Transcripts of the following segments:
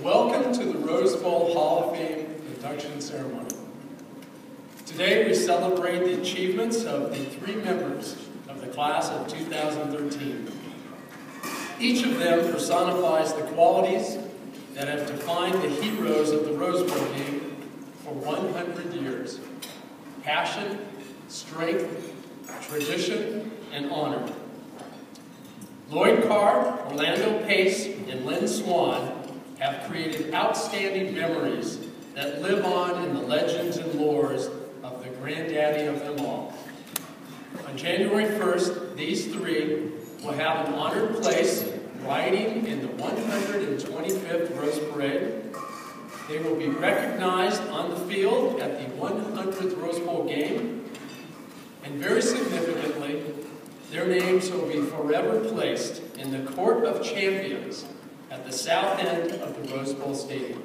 Welcome to the Rose Bowl Hall of Fame induction ceremony. Today we celebrate the achievements of the 3 members of the class of 2013. Each of them personifies the qualities that have defined the heroes of the Rose Bowl game for 100 years. Passion, strength, tradition, and honor. Lloyd, Carr, Orlando Pace, and Lynn Swann have created outstanding memories that live on in the legends and lores of the granddaddy of them all. On January 1st, these 3 will have an honored place riding in the 125th Rose Parade. They will be recognized on the field at the 100th Rose Bowl game. And very significantly, their names will be forever placed in the Court of Champions at the south end of the Rose Bowl Stadium.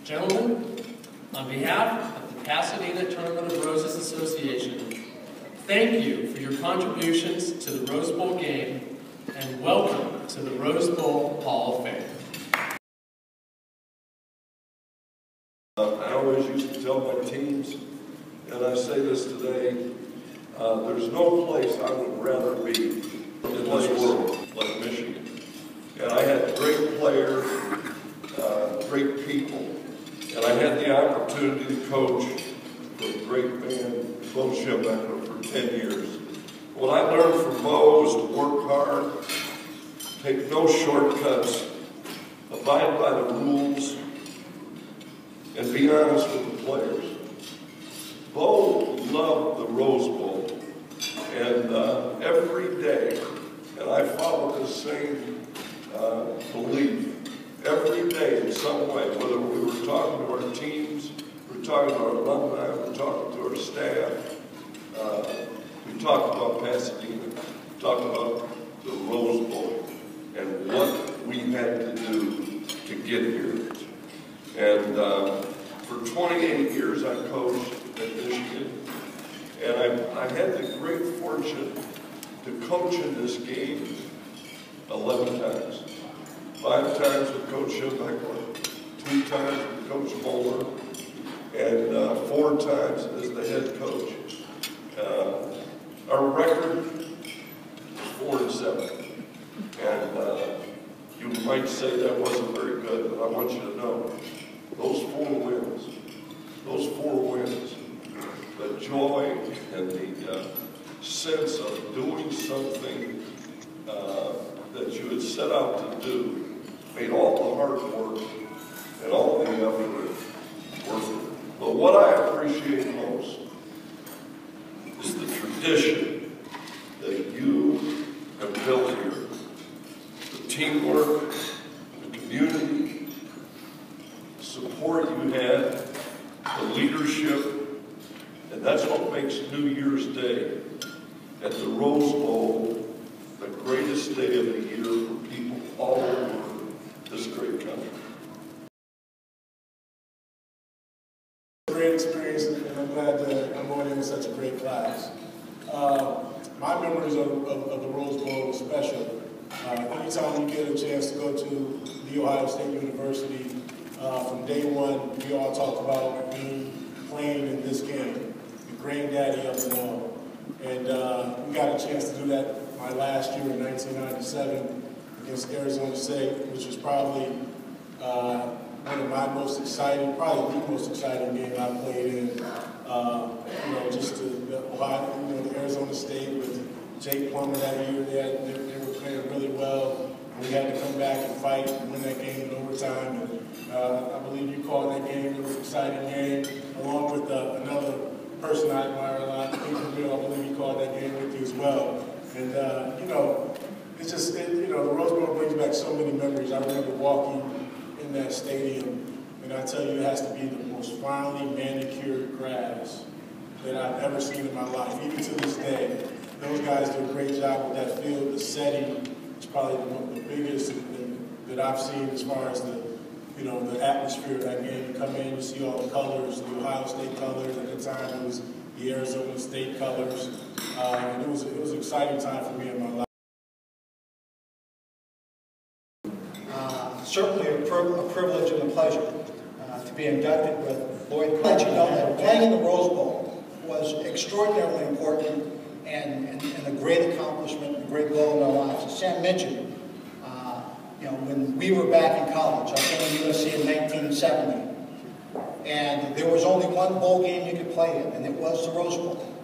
Gentlemen, on behalf of the Pasadena Tournament of Roses Association, thank you for your contributions to the Rose Bowl game, and welcome to the Rose Bowl Hall of Fame. I always used to tell my teams, and I say this today, there's no place I would rather be in this world like Michigan. And I had great players, great people, and I had the opportunity to coach for a great man, Bo Schembecker, for 10 years. What I learned from Bo was to work hard, take no shortcuts, abide by the rules, and be honest with the players. Bo loved the Rose Bowl, and every day, and I follow this same belief, every day in some way, whether we were talking to our teams, we were talking to our alumni, we were talking to our staff, we talked about Pasadena, we talked about the Rose Bowl, and what we had to do to get here. And for 28 years I coached at Michigan, and I had the great fortune to coach in this game 11 times. 5 times with Coach Schembecker, 2 times with Coach Moeller, and 4 times as the head coach. Our record is 4-7. And you might say that wasn't very good, but I want you to know, those 4 wins, the joy and the sense of doing something that you had set out to do, made all the hard work and all the effort worth it. But what I appreciate most is the tradition that you have built here. The teamwork, the community, the support you had, the leadership, and that's what makes New Year's Day at the Rose Bowl the greatest day of the year for people all over this great country. Great experience, and I'm glad that I'm going in with such a great class. My memories of the Rose Bowl was special. Anytime you get a chance to go to The Ohio State University, from day one, we all talked about playing in this game, the granddaddy of them all. And we got a chance to do that my last year in 1997 against Arizona State, which was probably one of my most exciting, probably the most exciting game I played in. Just the Ohio, the Arizona State with Jake Plummer that year. They were playing really well. We had to come back and fight and win that game in overtime. And I believe you called that game. It was an exciting game, along with another person I admire a lot, I believe he called that game with you as well. And, it's just, the Rose Bowl brings back so many memories. I remember walking in that stadium, and I tell you, it has to be the most finely manicured grass that I've ever seen in my life. Even to this day, those guys do a great job with that field. The setting is probably the biggest that I've seen as far as the atmosphere of that game. You come in, you see all the colors, the Ohio State colors. At the time, it was the Arizona State colors. And it was an exciting time for me in my life. certainly a privilege and a pleasure to be inducted with Lloyd. Let you know that playing in the Rose Bowl was extraordinarily important and a great accomplishment, a great goal in our lives. As Sam mentioned, when we were back in college, I came to USC in 1970, and there was only one bowl game you could play in, and it was the Rose Bowl.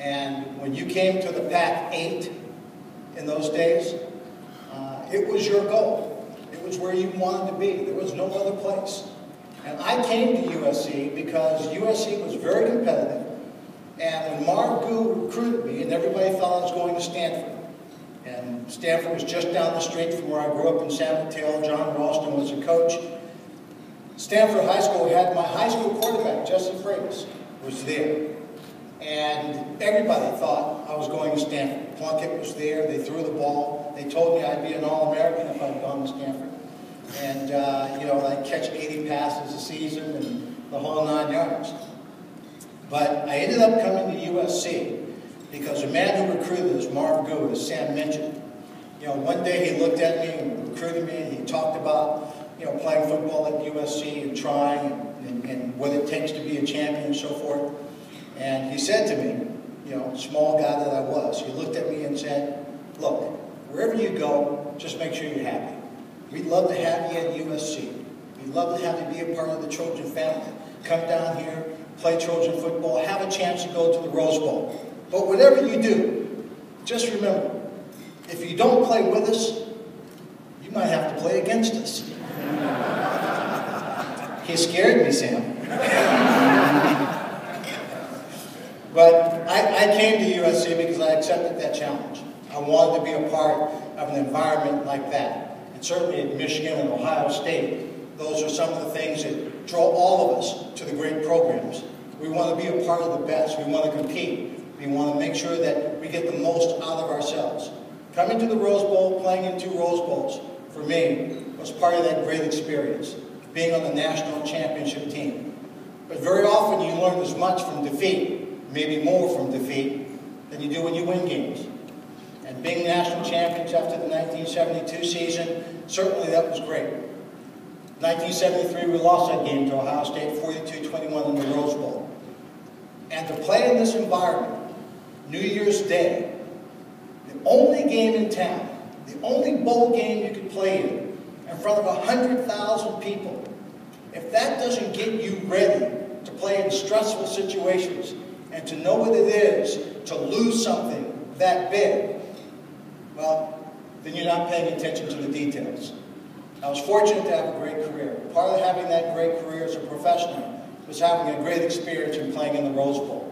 And when you came to the Pac-8 in those days, it was your goal. It was where you wanted to be. There was no other place. And I came to USC because USC was very competitive. And when Marv Gu recruited me, and everybody thought I was going to Stanford, and Stanford was just down the street from where I grew up in San Mateo. John Ralston was the coach. Stanford High School had my high school quarterback, Jesse Freitas, was there. And everybody thought I was going to Stanford. Plunkett was there. They threw the ball. They told me I'd be an All-American if I'd gone to Stanford. And, I'd catch 80 passes a season and the whole 9 yards. But I ended up coming to USC because the man who recruited us, Marv Gu, as Sam mentioned, one day he looked at me and recruited me, and he talked about, playing football at USC and trying and what it takes to be a champion and so forth. And he said to me, small guy that I was, he looked at me and said, look, wherever you go, just make sure you're happy. We'd love to have you at USC. We'd love to have you be a part of the Trojan family. Come down here, play Trojan football, have a chance to go to the Rose Bowl. But whatever you do, just remember, if you don't play with us, you might have to play against us. He scared me, Sam. But I came to USC because I accepted that challenge. I wanted to be a part of an environment like that. And certainly at Michigan and Ohio State, those are some of the things that draw all of us to the great programs. We want to be a part of the best. We want to compete. We want to make sure that we get the most out of ourselves. Coming to the Rose Bowl, playing in 2 Rose Bowls, for me, was part of that great experience, being on the national championship team. But very often you learn as much from defeat, maybe more from defeat, than you do when you win games. And being national champions after the 1972 season, certainly that was great. 1973, we lost that game to Ohio State, 42-21 in the Rose Bowl. And to play in this environment, New Year's Day, the only game in town, the only bowl game you could play in front of 100,000 people, if that doesn't get you ready to play in stressful situations and to know what it is to lose something that big, well, then you're not paying attention to the details. I was fortunate to have a great career. Part of having that great career as a professional was having a great experience in playing in the Rose Bowl.